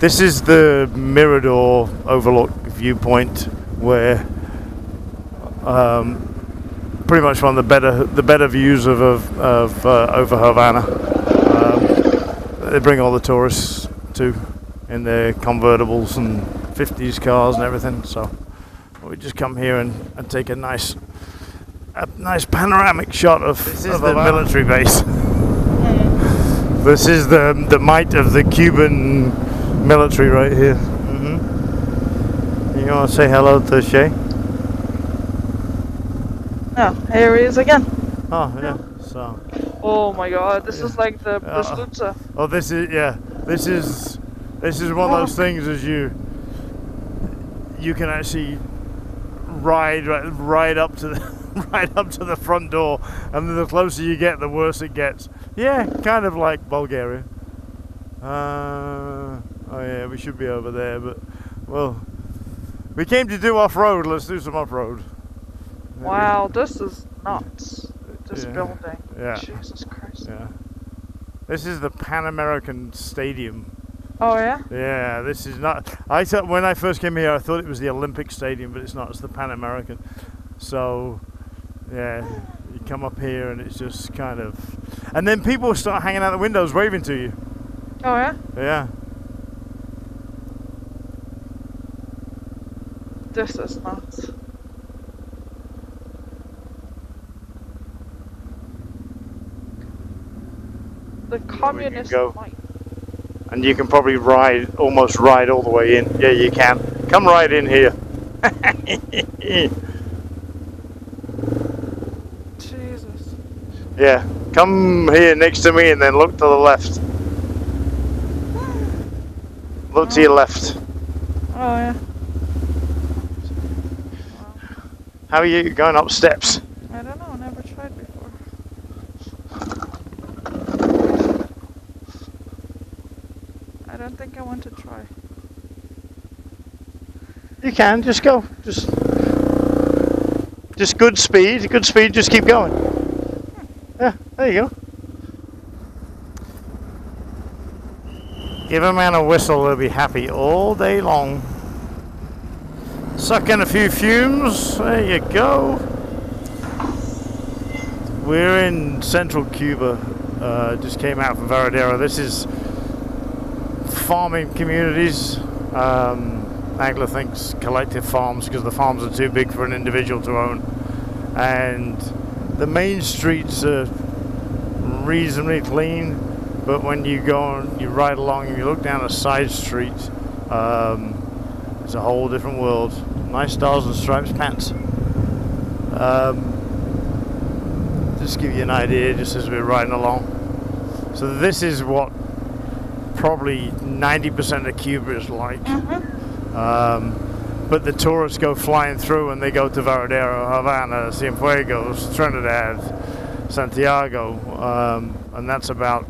This is the Mirador overlook viewpoint, where pretty much one of the better views of over Havana. They bring all the tourists to in their convertibles and 50s cars and everything. So we just come here and take a nice panoramic shot of the military base. This is the might of the Cuban military right here. You want to say hello to Shay? Oh, here he is again. Oh yeah. So. Oh my God! This is like the Sluta. Oh, this is one of those things as you can actually ride right up to the right up to the front door, and the closer you get, the worse it gets. Yeah, kind of like Bulgaria. Oh yeah, we should be over there, but well, we came to do off-road. Let's do some off-road. Wow, this is nuts. This building. Yeah. Jesus Christ. Yeah. This is the Pan American Stadium. Oh yeah? Yeah, this is not. I thought when I first came here, I thought it was the Olympic Stadium, but it's not. It's the Pan American. So, yeah, you come up here and it's just kind of, and then people start hanging out the windows waving to you. Oh yeah? Yeah. This is nuts. The communist might. And you can probably almost ride all the way in. Yeah, you can. Come right in here. Jesus. Yeah, come here next to me and then look to the left. Look to your left. Oh yeah. Wow. How are you going up steps? I don't know, never tried before. I don't think I want to try. You can, just go. Just good speed, just keep going. Yeah, there you go. Give a man a whistle, he'll be happy all day long. Suck in a few fumes, there you go. We're in central Cuba, just came out from Varadero. This is farming communities. Angler thinks collective farms because the farms are too big for an individual to own. And the main streets are reasonably clean, but when you go and you ride along and you look down a side street, it's a whole different world. Nice Stars and Stripes pants. Just give you an idea just as we're riding along. So this is what probably 90% of Cuba is like. But the tourists go flying through and they go to Varadero, Havana, Cienfuegos, Trinidad, Santiago, and that's about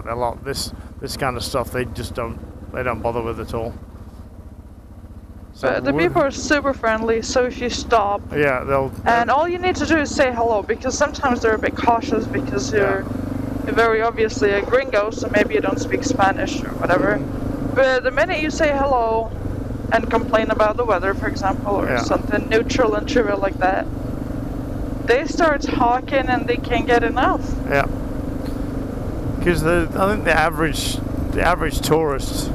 a lot. This kind of stuff they don't bother with at all. So the people are super friendly, so if you stop, they'll. And all you need to do is say hello, because sometimes they're a bit cautious because you're very obviously a gringo, so maybe you don't speak Spanish or whatever. But the minute you say hello and complain about the weather, for example, or something neutral and trivial like that, they start talking and they can't get enough. Yeah. Because I think the average tourist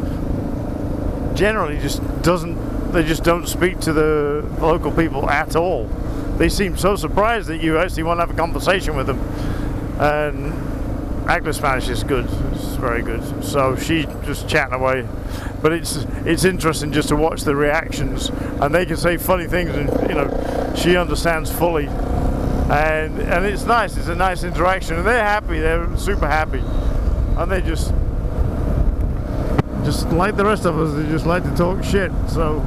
generally just don't speak to the local people at all. They seem so surprised that you actually want to have a conversation with them. And Agnes Spanish is good. It's very good. So she just chatting away. But it's interesting just to watch the reactions, and they can say funny things, and she understands fully, and it's nice. It's a nice interaction, and they're happy. They're super happy, and they just like the rest of us. They just like to talk shit. So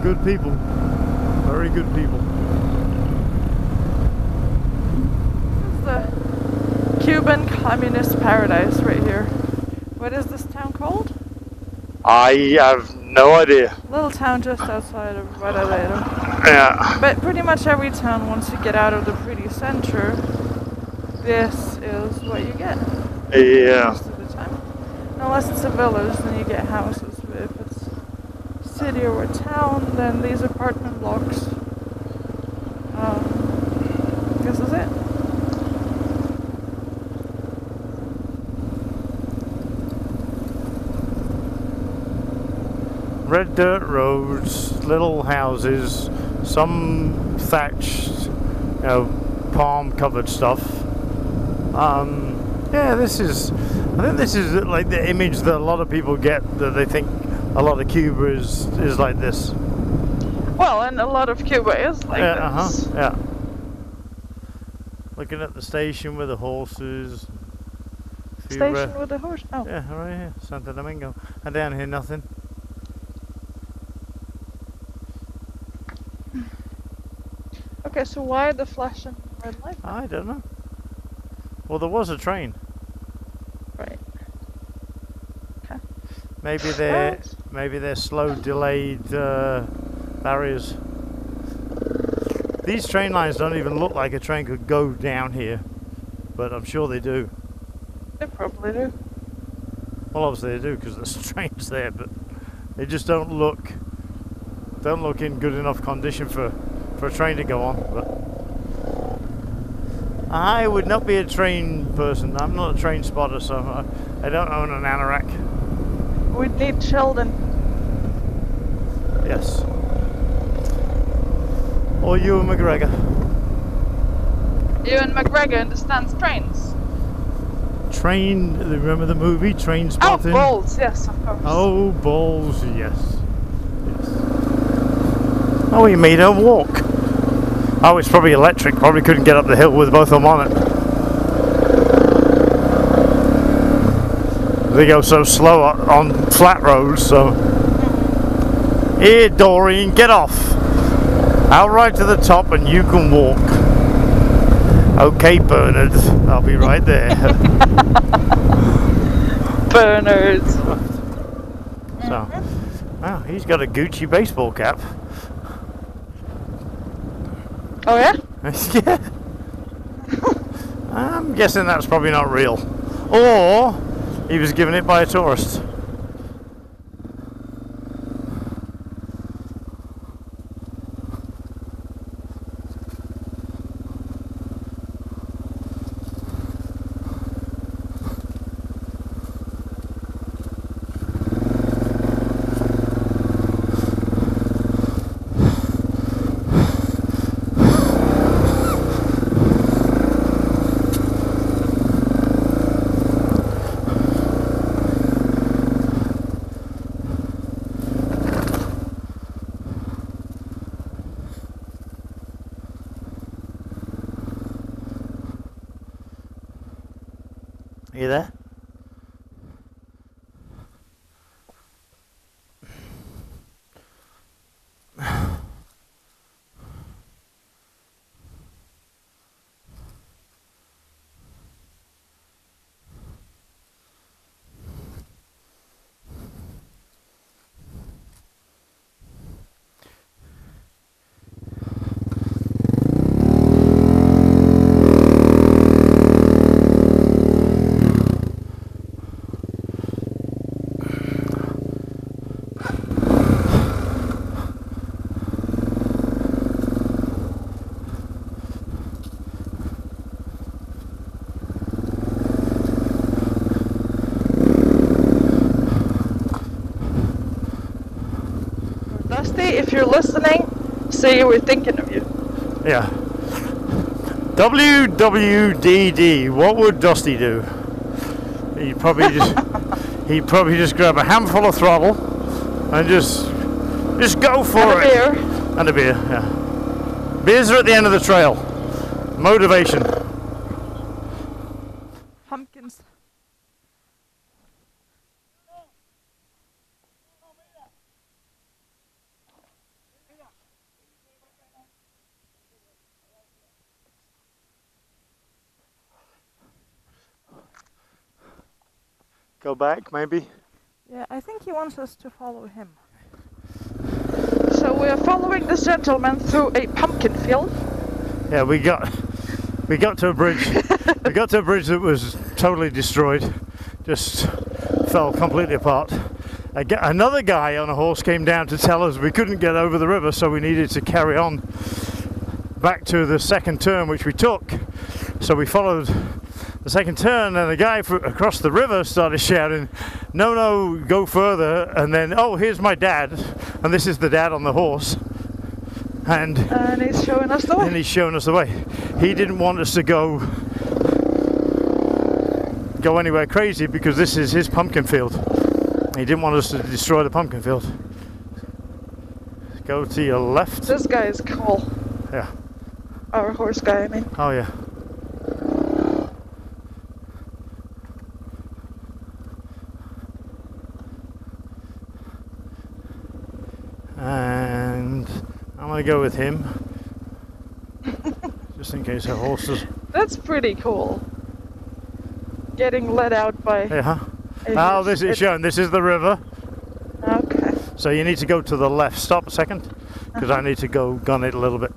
good people, very good people. This is the Cuban communist paradise right here. What is this town called? I have no idea. Little town just outside of Varadero. Yeah. But pretty much every town, once you get out of the pretty center, this is what you get. Yeah. Most of the time. Unless it's a village, then you get houses. But if it's city or a town, then these apartment blocks. This is it. Red dirt roads, little houses, some thatched, palm covered stuff. Yeah, I think this is like the image that a lot of people get, that they think a lot of Cuba is like this. Well, and a lot of Cuba is like this. Yeah. Looking at the station with the horses. Station with the horse? Oh. Yeah, right here, Santo Domingo. And down here, nothing. Okay, so why the flashing red light? I don't know. Well, there was a train. Right. Okay. Maybe they're slow delayed barriers. These train lines don't even look like a train could go down here, but I'm sure they do. They probably do. Well, obviously they do because there's trains there, but they just don't look in good enough condition for a train to go on. But I would not be a train person. I'm not a train spotter, so I don't own an anorak. We'd need Sheldon. Yes. Or Ewan McGregor. Ewan McGregor understands trains. Remember the movie Train Spotting? Oh, balls, yes, of course. Oh, balls, yes. Oh, he made her walk. Oh, it's probably electric. Probably couldn't get up the hill with both of them on it. They go so slow on flat roads, so... Here, Doreen, get off. I'll ride to the top and you can walk. Okay, Bernard. I'll be right there. Bernard. So, wow, he's got a Gucci baseball cap. Oh yeah? Yeah. I'm guessing that's probably not real. Or he was given it by a tourist. Are you there? If you're listening, say we're thinking of you. Yeah. WWDD. What would Dusty do? He'd probably just grab a handful of throttle and just go for it. And a beer. And a beer. Yeah. Beers are at the end of the trail. Motivation. Pumpkins. Go back, maybe. Yeah, I think he wants us to follow him. So we are following this gentleman through a pumpkin field. Yeah, we got to a bridge. We got to a bridge that was totally destroyed, just fell completely apart. Another guy on a horse came down to tell us we couldn't get over the river, so we needed to carry on back to the second turn, which we took. So we followed the second turn, and the guy across the river started shouting, "No, no, go further!" And then, "Oh, here's my dad," and this is the dad on the horse, and he's showing us the way. And he's showing us the way. He didn't want us to go anywhere crazy because this is his pumpkin field. He didn't want us to destroy the pumpkin field. Go to your left. This guy is cool. Yeah. Our horse guy, I mean. Oh yeah. And I'm gonna go with him. Just in case our horses. That's pretty cool. Getting let out by. Yeah. Oh, this is showing. This is the river. Okay. So you need to go to the left. Stop a second, because I need to go gun it a little bit.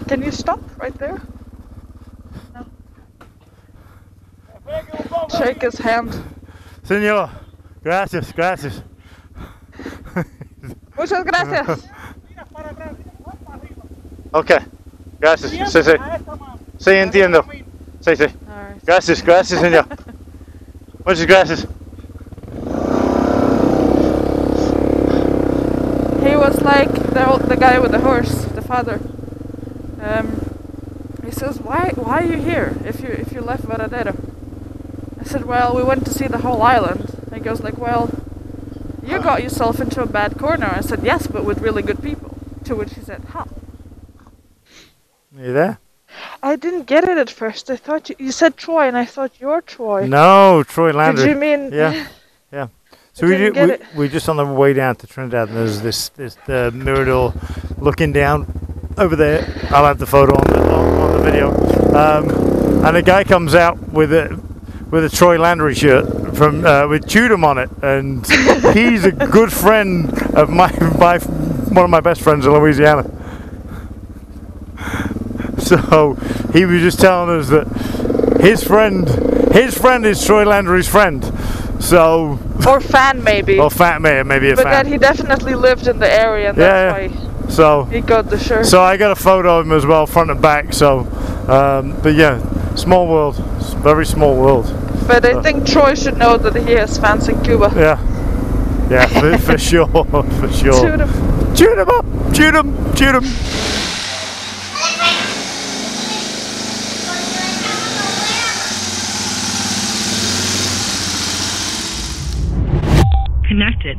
Can you stop right there? No. Shake his hand. Señor, gracias, gracias. Muchas gracias. Okay, gracias. Sí, sí. Sí, entiendo. Sí, sí. Alright. Gracias, gracias, señor. Muchas gracias. He was like the guy with the horse, the father. He says, "Why are you here? If you left Varadero?" I said, "Well, we went to see the whole island." And he goes like, "Well, you got yourself into a bad corner." I said, "Yes, but with really good people." To which he said, "How?" Are you there? I didn't get it at first. I thought you said Troy, and I thought you're Troy. No, Troy Landry. Did you mean? Yeah, yeah. So we're just on the way down to Trinidad, and there's this Mirador looking down over there. I'll have the photo on the video. And a guy comes out with a Troy Landry shirt from with Tudum on it, and he's a good friend of one of my best friends in Louisiana. So he was just telling us that his friend is Troy Landry's friend. So or fan maybe. Or fan maybe a but fan. that he definitely lived in the area, and that's why. So he got the shirt. So I got a photo of him as well, front and back. So, but yeah, small world, very small world. But I think Troy should know that he has fans in Cuba. Yeah, for sure, for sure. Shoot him. Shoot him up! Shoot him! Shoot him! Connected.